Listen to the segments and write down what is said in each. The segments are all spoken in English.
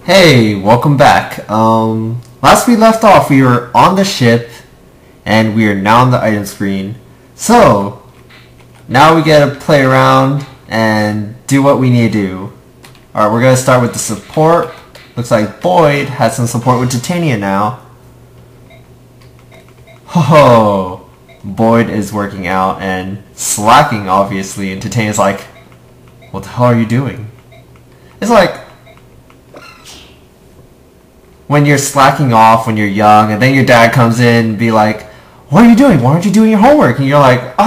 Hey, welcome back. Last we left off, we were on the ship, and we are now on the item screen. So, now we get to play around and do what we need to do. Alright, we're going to start with the support. Looks like Boyd has some support with Titania now. Ho, Boyd is working out and slacking, obviously, and Titania's like, what the hell are you doing? It's like, when you're slacking off when you're young, and then your dad comes in and be like, what are you doing? Why aren't you doing your homework? And you're like, but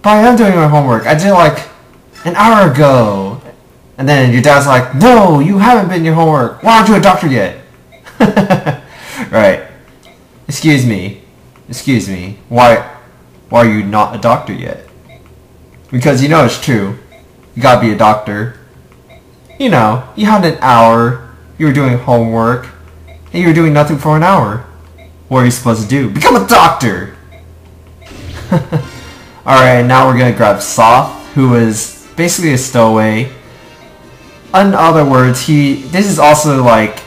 I am doing my homework. I did it like an hour ago. And then your dad's like, no, you haven't been your homework. Why aren't you a doctor yet? Right. Excuse me. Why are you not a doctor yet? Because you know it's true. You gotta be a doctor. You know, you had an hour. You were doing homework, and you were doing nothing for an hour. What are you supposed to do? Become a doctor! Alright, now we're gonna grab Soth, who is basically a stowaway. In other words, this is also like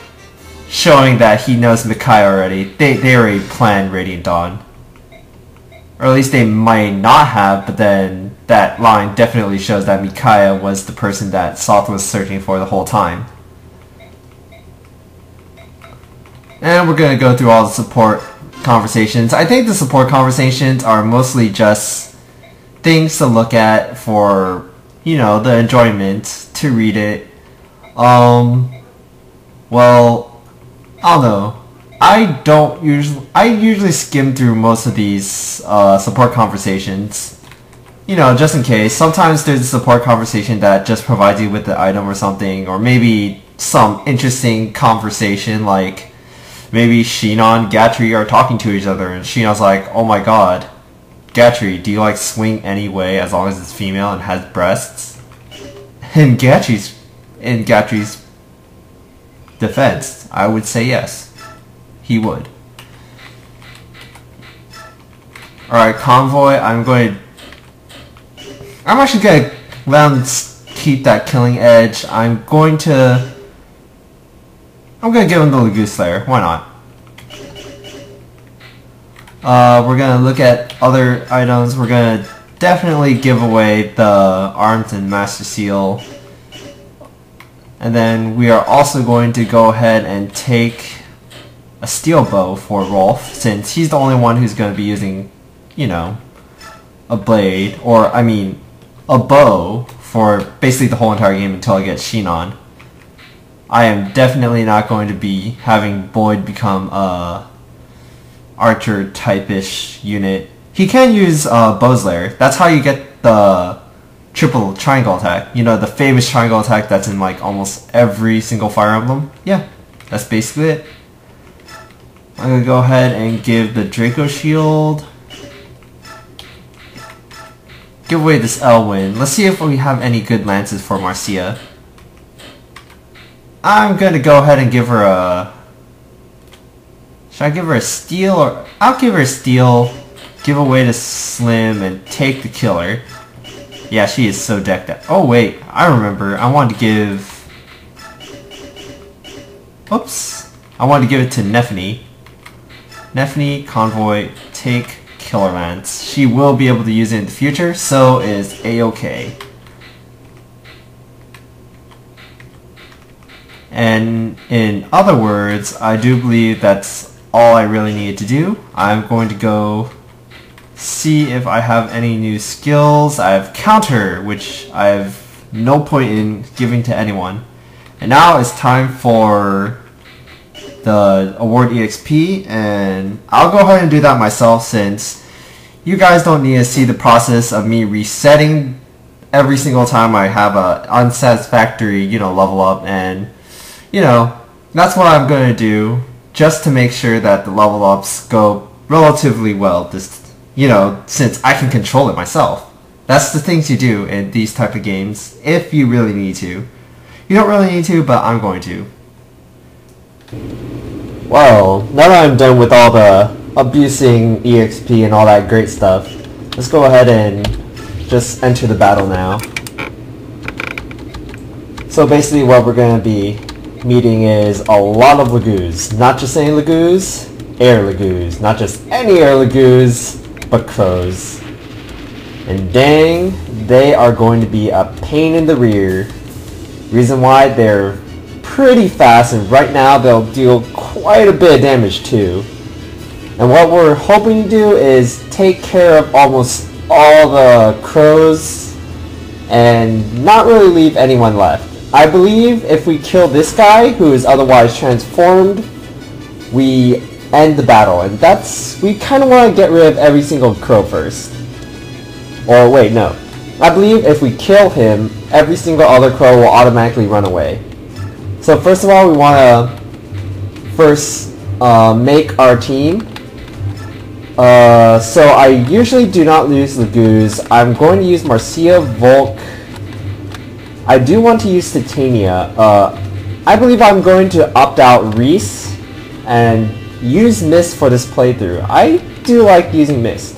showing that he knows Micaiah already. They already planned Radiant Dawn. Or at least they might not have, but then that line definitely shows that Micaiah was the person that Soth was searching for the whole time. And we're going to go through all the support conversations. I think the support conversations are mostly just things to look at for, you know, the enjoyment, to read it. Well, I don't know. I usually skim through most of these support conversations. You know, just in case. Sometimes there's a support conversation that just provides you with the item or something, or maybe some interesting conversation like maybe Sheena and Gatry are talking to each other, and Sheena's like, oh my god, Gatry, do you like swing anyway as long as it's female and has breasts? In Gatry's defense, I would say yes. He would. Alright, Convoy, I'm actually going to let him keep that killing edge. I'm going to give him the Lagoon Slayer. Why not? We're going to look at other items. We're going to definitely give away the Arms and Master Seal. And then we are also going to go ahead and take a steel bow for Rolf, since he's the only one who's going to be using, you know, a blade, or I mean a bow for basically the whole entire game until I get Sheenon. I am definitely not going to be having Boyd become a archer type-ish unit. He can use Bowslayer. That's how you get the triple triangle attack. You know, the famous triangle attack that's in like almost every single Fire Emblem? Yeah, that's basically it. I'm going to go ahead and give the Draco Shield. Give away this Elwyn. Let's see if we have any good lances for Marcia. I'm going to go ahead and give her a... Should I give her a steel? Or I'll give her a steel, give away the Slim, and take the killer. Yeah, she is so decked out. Oh wait, I remember. I wanted to give... Oops. I wanted to give it to Nephany. Nephany, Convoy, take Killer Lance. She will be able to use it in the future, so is A-OK. And in other words, I do believe that's all I really needed to do. I'm going to go see if I have any new skills. I have Counter, which I have no point in giving to anyone. And now it's time for the award EXP, and I'll go ahead and do that myself, since you guys don't need to see the process of me resetting every single time I have a unsatisfactory, you know, level up. And you know, that's what I'm going to do, just to make sure that the level ups go relatively well, this, you know, since I can control it myself. That's the things you do in these type of games, if you really need to. You don't really need to, but I'm going to. Well, now that I'm done with all the abusing EXP and all that great stuff, let's go ahead and just enter the battle now. So basically what we're going to be meeting is a lot of Lagoos. Not just any Lagoos, air Lagoos. Not just any air Lagoos, but crows. And dang, they are going to be a pain in the rear. Reason why, they're pretty fast, and right now they'll deal quite a bit of damage too. And what we're hoping to do is take care of almost all the crows and not really leave anyone left. I believe if we kill this guy, who is otherwise transformed, we end the battle. And we kind of want to get rid of every single crow first. Or wait, no. I believe if we kill him, every single other crow will automatically run away. So first of all, we want to first make our team. So I usually do not use Lagoos. I'm going to use Marcia, Volk. I do want to use Titania. I believe I'm going to opt out Reese and use Mist for this playthrough. I do like using Mist.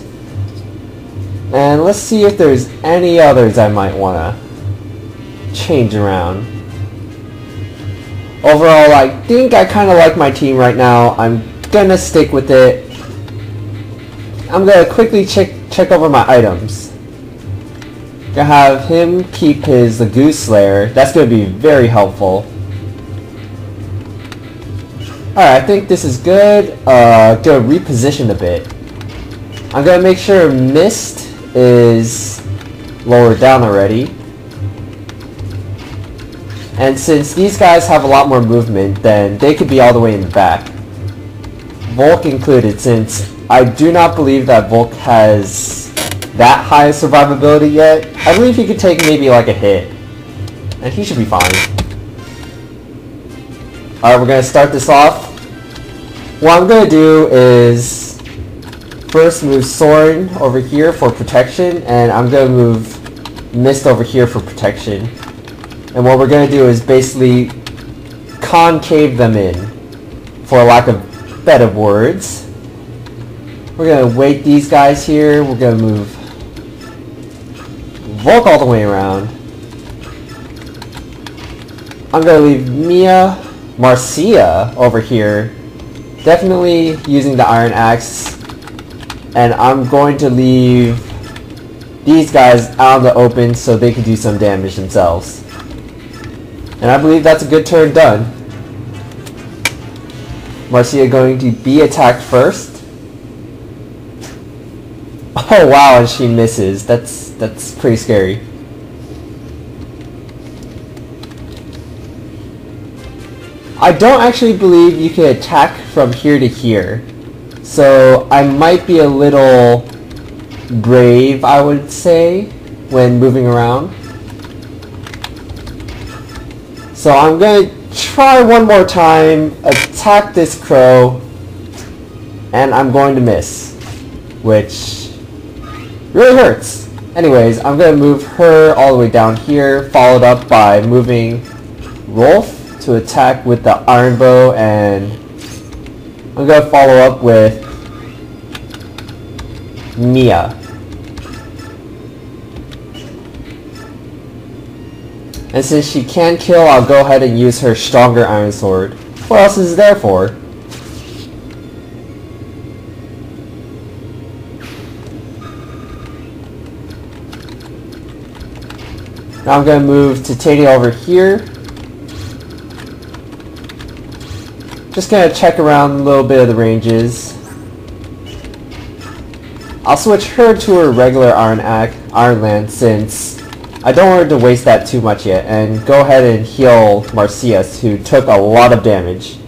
And let's see if there's any others I might want to change around. Overall, I think I kind of like my team right now. I'm gonna stick with it. I'm gonna quickly check over my items. Gonna have him keep his Lagoon Slayer. That's gonna be very helpful. Alright, I think this is good. Gonna reposition a bit. I'm gonna make sure Mist is lowered down already. And since these guys have a lot more movement, then they could be all the way in the back. Volk included, since I do not believe that Volk has that high survivability yet. I believe he could take maybe like a hit, and he should be fine. Alright, we're going to start this off. What I'm going to do is first move Soren over here for protection, and I'm going to move Mist over here for protection. And what we're going to do is basically concave them in, for lack of better words. We're going to wait these guys here. We're going to move Volk all the way around. I'm going to leave Marcia over here, definitely using the Iron Axe. And I'm going to leave these guys out in the open so they can do some damage themselves. And I believe that's a good turn done. Marcia going to be attacked first. Oh wow, and she misses. That's pretty scary. I don't actually believe you can attack from here to here. So I might be a little brave, I would say, when moving around. So I'm going to try one more time, attack this crow, and I'm going to miss, which really hurts. Anyways, I'm going to move her all the way down here, followed up by moving Rolf to attack with the iron bow, and I'm going to follow up with Mia. And since she can kill, I'll go ahead and use her stronger iron sword. What else is it there for? Now I'm going to move Titania over here. Just going to check around a little bit of the ranges. I'll switch her to her regular Iron Lance since I don't want her to waste that too much yet, and go ahead and heal Marcia, who took a lot of damage.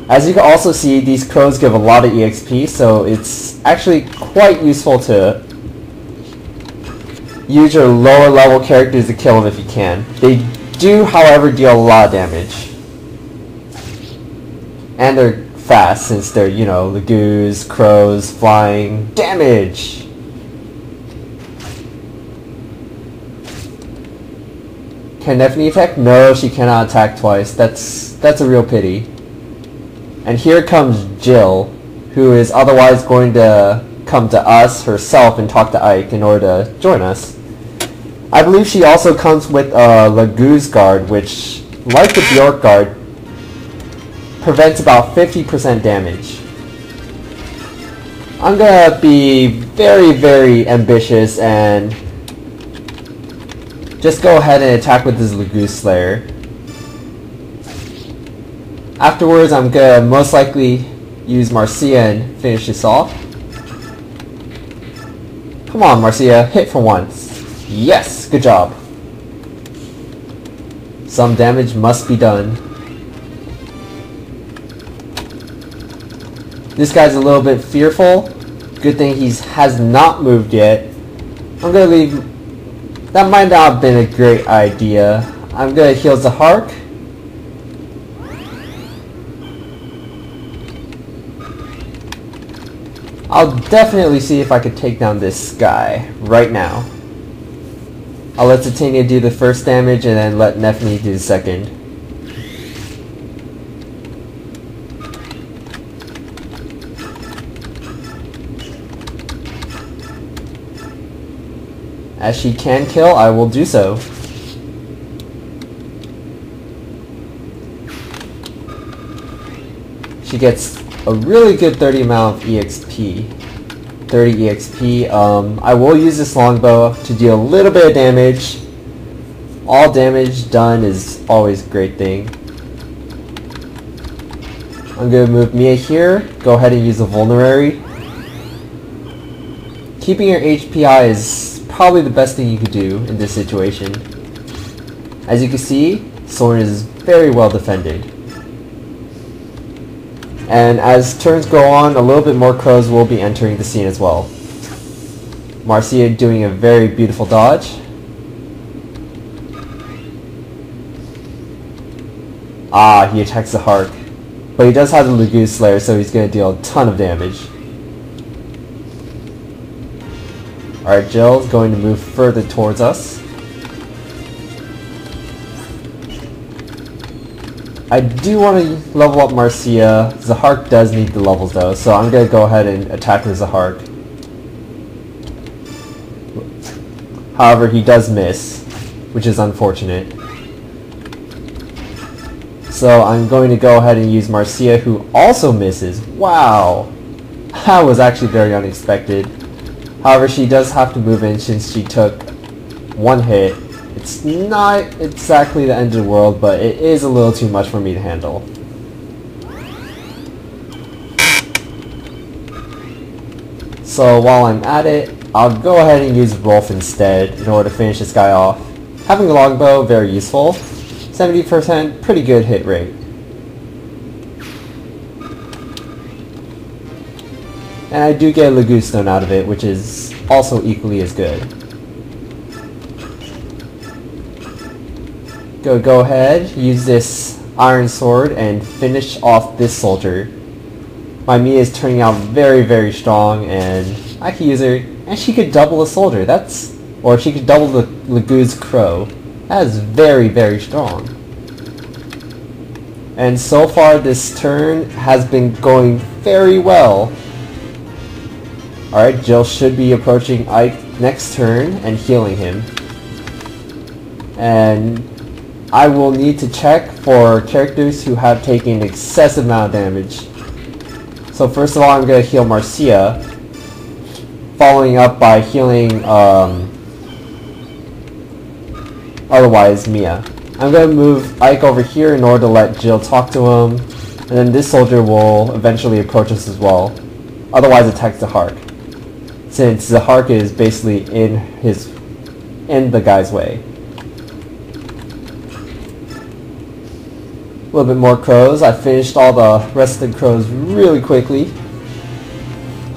As you can also see, these crows give a lot of EXP, so it's actually quite useful to use your lower level characters to kill them if you can. They do, however, deal a lot of damage. And they're fast, since they're, you know, Lagoos, crows, flying, damage! Can Nephany attack? No, she cannot attack twice. That's a real pity. And here comes Jill, who is otherwise going to come to us herself and talk to Ike in order to join us. I believe she also comes with a Laguz guard, which, like the Bjork guard, prevents about 50% damage. I'm gonna be very, very ambitious and just go ahead and attack with this Laguz Slayer. Afterwards, I'm gonna most likely use Marcia and finish this off. Come on, Marcia, hit for once. Yes, good job. Some damage must be done. This guy's a little bit fearful. Good thing he has not moved yet. I'm gonna leave. That might not have been a great idea. I'm gonna heal Zahark. I'll definitely see if I could take down this guy right now. I'll let Titania do the first damage and then let Nephne do the second. As she can kill, I will do so. She gets a really good 30 amount of EXP. 30 EXP. I will use this longbow to deal a little bit of damage. All damage done is always a great thing. I'm going to move Mia here. Go ahead and use a vulnerary. Keeping your HPI is probably the best thing you could do in this situation. As you can see, Soren is very well defended. And as turns go on, a little bit more crows will be entering the scene as well. Marcia doing a very beautiful dodge. Ah, he attacks the Hark. But he does have the Laguz Slayer, so he's going to deal a ton of damage. Alright, Jill's going to move further towards us. I do want to level up Marcia. Zahark does need the levels though, so I'm going to go ahead and attack with Zahark. However, he does miss, which is unfortunate. So I'm going to go ahead and use Marcia, who also misses. Wow! That was actually very unexpected. However, she does have to move in since she took one hit. It's not exactly the end of the world, but it is a little too much for me to handle. So while I'm at it, I'll go ahead and use Rolf instead in order to finish this guy off. Having a longbow, very useful. 70%, pretty good hit rate. And I do get a Laguz Stone out of it, which is also equally as good. Go ahead, use this Iron Sword and finish off this soldier. My Mia is turning out very, very strong, and I can use her, and she could double a soldier. Or she could double the Laguz Crow. That is very, very strong. And so far this turn has been going very well. Alright, Jill should be approaching Ike next turn and healing him. And I will need to check for characters who have taken excessive amount of damage. So first of all, I'm going to heal Marcia, following up by healing otherwise Mia. I'm going to move Ike over here in order to let Jill talk to him, and then this soldier will eventually approach us as well. Otherwise attack Zahark, since Zahark is basically in the guy's way. A little bit more crows. I finished all the rest of the crows really quickly.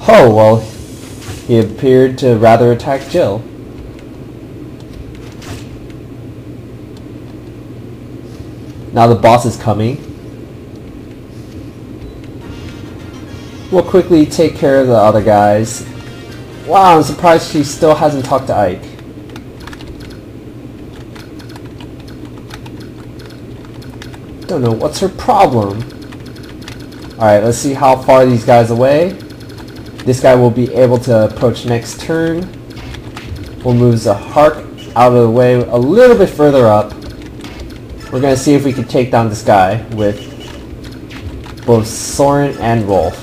Oh, well, he appeared to rather attack Jill. Now the boss is coming. We'll quickly take care of the other guys. Wow, I'm surprised she still hasn't talked to Ike. Don't know what's her problem. Alright, let's see how far these guys away. This guy will be able to approach next turn. We'll move Zahark out of the way a little bit further up. We're going to see if we can take down this guy with both Soren and Rolf.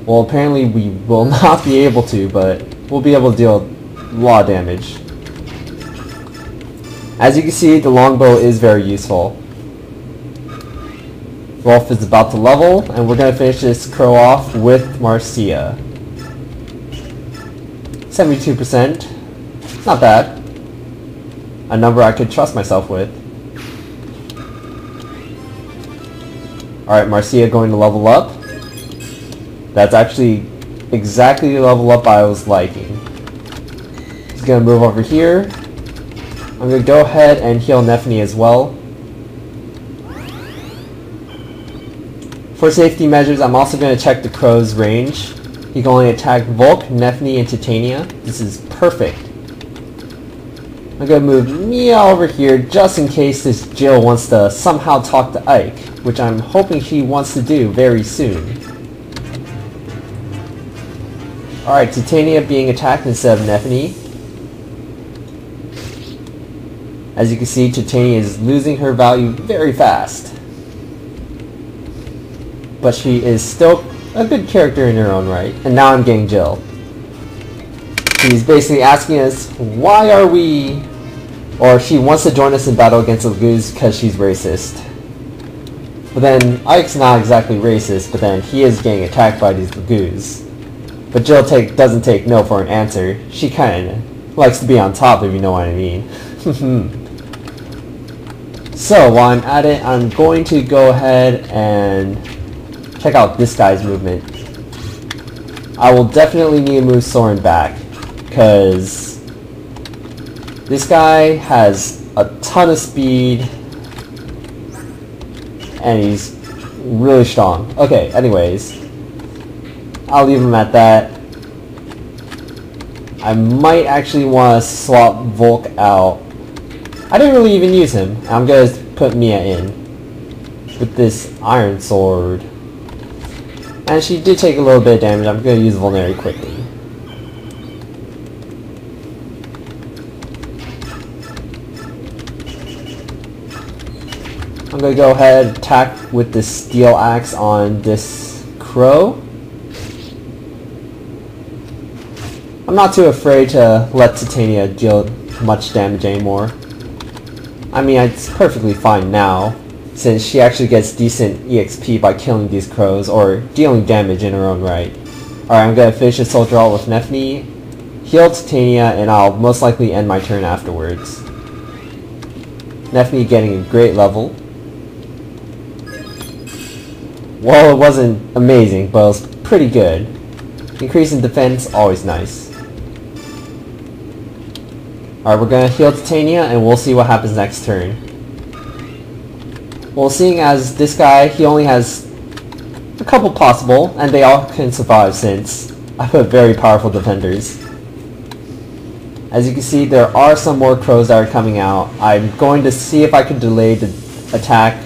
Well, apparently we will not be able to, but we'll be able to deal a lot of damage. As you can see, the longbow is very useful. Rolf is about to level, and we're going to finish this crow off with Marcia. 72%. Not bad. A number I could trust myself with. Alright, Marcia going to level up. That's actually exactly the level up I was liking. He's going to move over here. I'm going to go ahead and heal Nefni as well. For safety measures, I'm also going to check the crow's range. He can only attack Volk, Nefni, and Titania. This is perfect. I'm going to move Mia over here just in case this Jill wants to somehow talk to Ike, which I'm hoping she wants to do very soon. Alright, Titania being attacked instead of Nefni. As you can see, Titania is losing her value very fast. But she is still a good character in her own right. And now I'm getting Jill. She's basically asking us, why are we... Or she wants to join us in battle against the Lagoos because she's racist. But then, Ike's not exactly racist, but then he is getting attacked by these Lagoos. But Jill doesn't take no for an answer. She kinda likes to be on top, if you know what I mean. So, while I'm at it, I'm going to go ahead and check out this guy's movement. I will definitely need to move Soren back, because this guy has a ton of speed, and he's really strong. Okay, anyways, I'll leave him at that. I might actually want to swap Volk out. I didn't really even use him. I'm going to put Mia in with this iron sword. And she did take a little bit of damage. I'm going to use Vulnerary quickly. I'm going to go ahead and attack with the steel axe on this crow. I'm not too afraid to let Titania deal much damage anymore. I mean, it's perfectly fine now, since she actually gets decent EXP by killing these crows, or dealing damage in her own right. Alright, I'm going to finish this soldier out with Nefni, heal Titania, and I'll most likely end my turn afterwards. Nefni getting a great level. Well, it wasn't amazing, but it was pretty good. Increase in defense, always nice. Alright, we're going to heal Titania, and we'll see what happens next turn. Well, seeing as this guy, he only has a couple possible, and they all can survive since I put very powerful defenders. As you can see, there are some more crows that are coming out. I'm going to see if I can delay the attack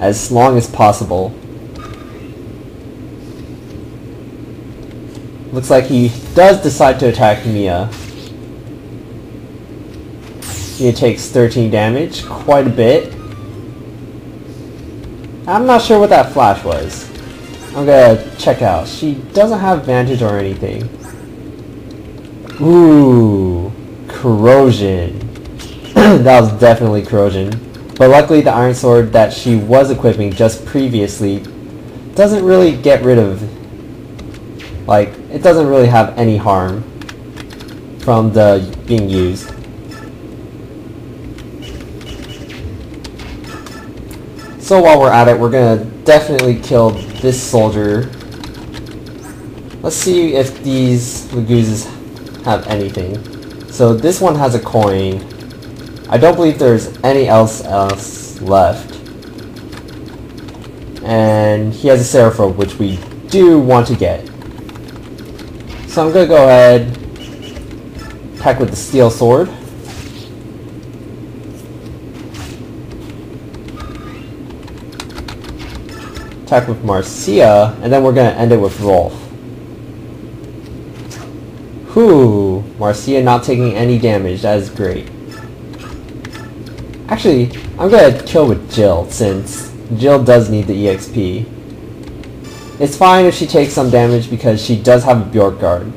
as long as possible. Looks like he does decide to attack Mia. Mia takes 13 damage, quite a bit. I'm not sure what that flash was. I'm gonna check out. She doesn't have advantage or anything. Ooh, corrosion. That was definitely corrosion. But luckily the iron sword that she was equipping just previously doesn't really get rid of, like, it doesn't really have any harm from the being used. So while we're at it, we're gonna definitely kill this soldier. Let's see if these Lagooses have anything. So this one has a coin. I don't believe there's any else left. And he has a Seraph, which we do want to get. So I'm gonna go ahead, attack with the steel sword. Attack with Marcia, and then we're going to end it with Rolf. Whew. Marcia not taking any damage. That is great. Actually, I'm gonna kill with Jill, since Jill does need the EXP. It's fine if she takes some damage because she does have a Bjork guard.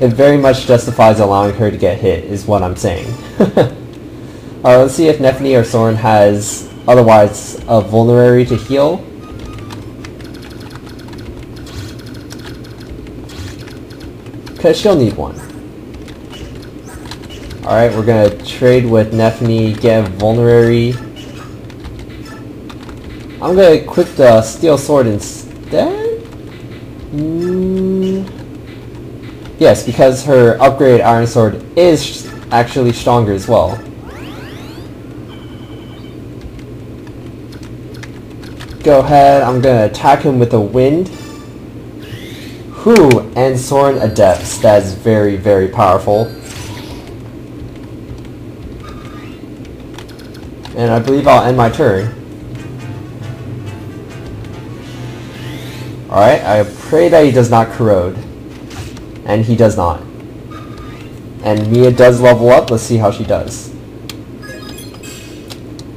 It very much justifies allowing her to get hit, is what I'm saying. Alright, let's see if Nephany or Soren has otherwise a vulnerary to heal. Because she'll need one. Alright, we're gonna trade with Nephany, get a vulnerary. I'm gonna equip the steel sword instead? Yes, because her upgraded iron sword is actually stronger as well. Go ahead, I'm gonna attack him with the wind. Whew, and Soren Adepts. That is very, very powerful. And I believe I'll end my turn. Alright, I pray that he does not corrode. And he does not. And Mia does level up. Let's see how she does.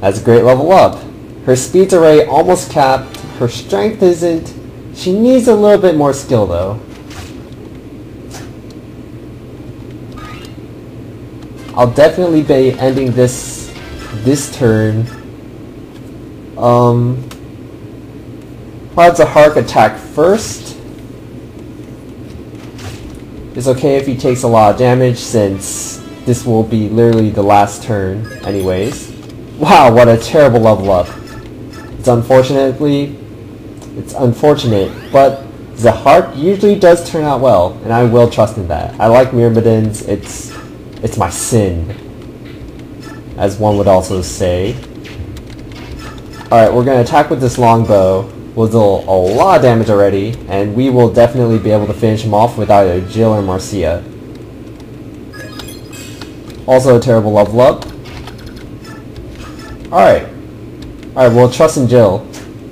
That's a great level up. Her speed's already almost capped. Her strength isn't. She needs a little bit more skill though. I'll definitely be ending this turn. Clouds a Hark attack first. It's okay if he takes a lot of damage since this will be literally the last turn anyways. Wow, what a terrible level up. It's unfortunate, but the Hark usually does turn out well, and I will trust in that. I like Myrmidons, it's my sin, as one would also say. Alright, we're going to attack with this longbow. We'll do a lot of damage already, and we will definitely be able to finish him off with either Jill or Marcia. Also a terrible level up. Alright, we'll trust in Jill,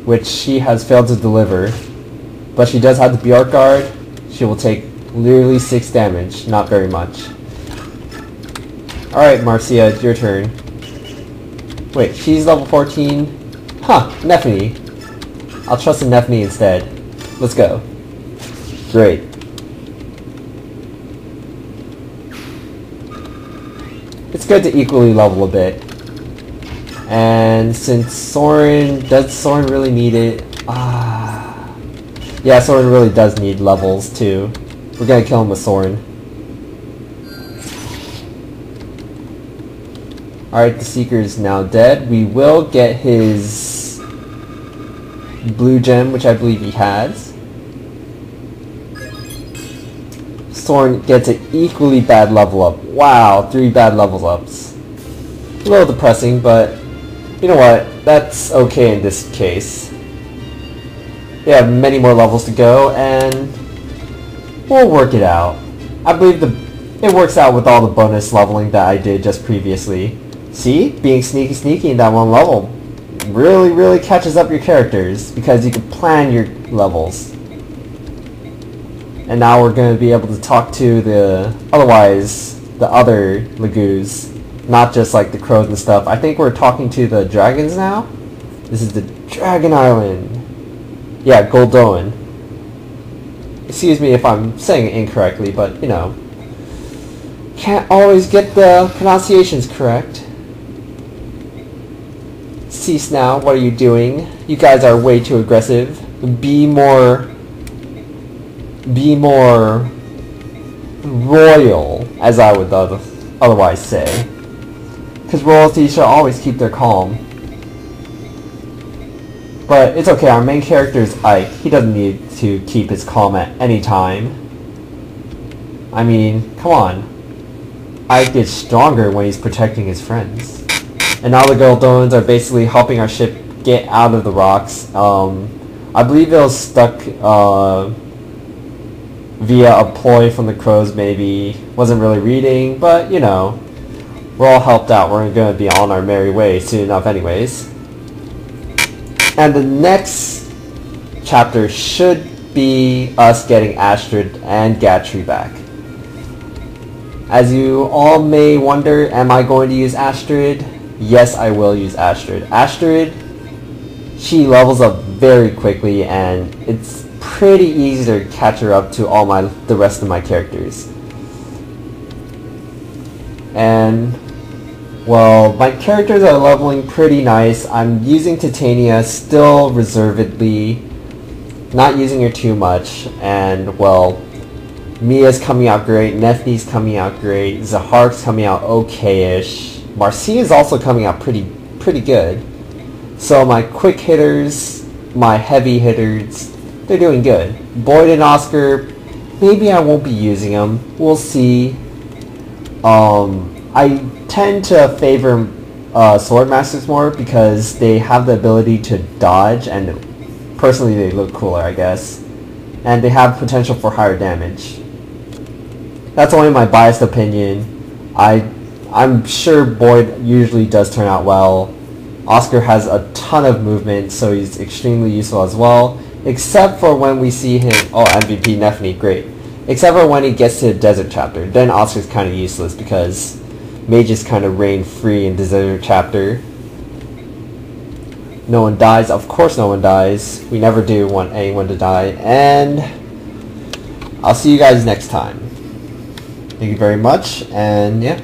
which she has failed to deliver. But she does have the Bjork guard. She will take literally 6 damage, not very much. Alright, Marcia, it's your turn. Wait, she's level 14? Huh, Nephany. I'll trust in Nephany instead. Let's go. Great. It's good to equally level a bit. And since does Soren really need it? Yeah, Soren really does need levels too. We're gonna kill him with Soren. Alright, the Seeker is now dead. We will get his blue gem, which I believe he has. Soren gets an equally bad level up. Wow, 3 bad level ups. A little depressing, but you know what? That's okay in this case. We have many more levels to go, and we'll work it out. I believe it works out with all the bonus leveling that I did just previously. See? Being sneaky in that one level really catches up your characters, because you can plan your levels. And now we're going to be able to talk to the other Lagoos, not just like the crows and stuff. I think we're talking to the dragons now. This is the Dragon Island. Yeah, Goldoan. Excuse me if I'm saying it incorrectly, but you know, can't always get the pronunciations correct. Cease now, what are you doing? You guys are way too aggressive. Be more royal, as I would otherwise say. Because royalty should always keep their calm. But it's okay, our main character is Ike. He doesn't need to keep his calm at any time. I mean, come on. Ike gets stronger when he's protecting his friends. And now the Goldoans are basically helping our ship get out of the rocks. I believe it was stuck via a ploy from the crows maybe. Wasn't really reading, but you know. We're all helped out. We're going to be on our merry way soon enough anyways. And the next chapter should be us getting Astrid and Gatry back. As you all may wonder, am I going to use Astrid? Yes, I will use Astrid. Astrid, she levels up very quickly, and it's pretty easy to catch her up to the rest of my characters. And well, my characters are leveling pretty nice. I'm using Titania still reservedly, not using her too much, and well, Mia's coming out great, Nethni's coming out great, Zahark's coming out okay-ish, Marcia's also coming out pretty good. So my quick hitters, my heavy hitters, they're doing good. Boyd and Oscar, maybe I won't be using them. We'll see. I tend to favor Sword Masters more because they have the ability to dodge, and personally they look cooler, I guess. And they have potential for higher damage. That's only my biased opinion. I'm sure Boyd usually does turn out well. Oscar has a ton of movement, so he's extremely useful as well. Except for when we see him... Oh, MVP, Nethni, great. Except for when he gets to the Desert Chapter. Then Oscar's kind of useless because mages kind of reign free in the Desert Chapter. No one dies. Of course no one dies. We never do want anyone to die. And I'll see you guys next time. Thank you very much, and yeah.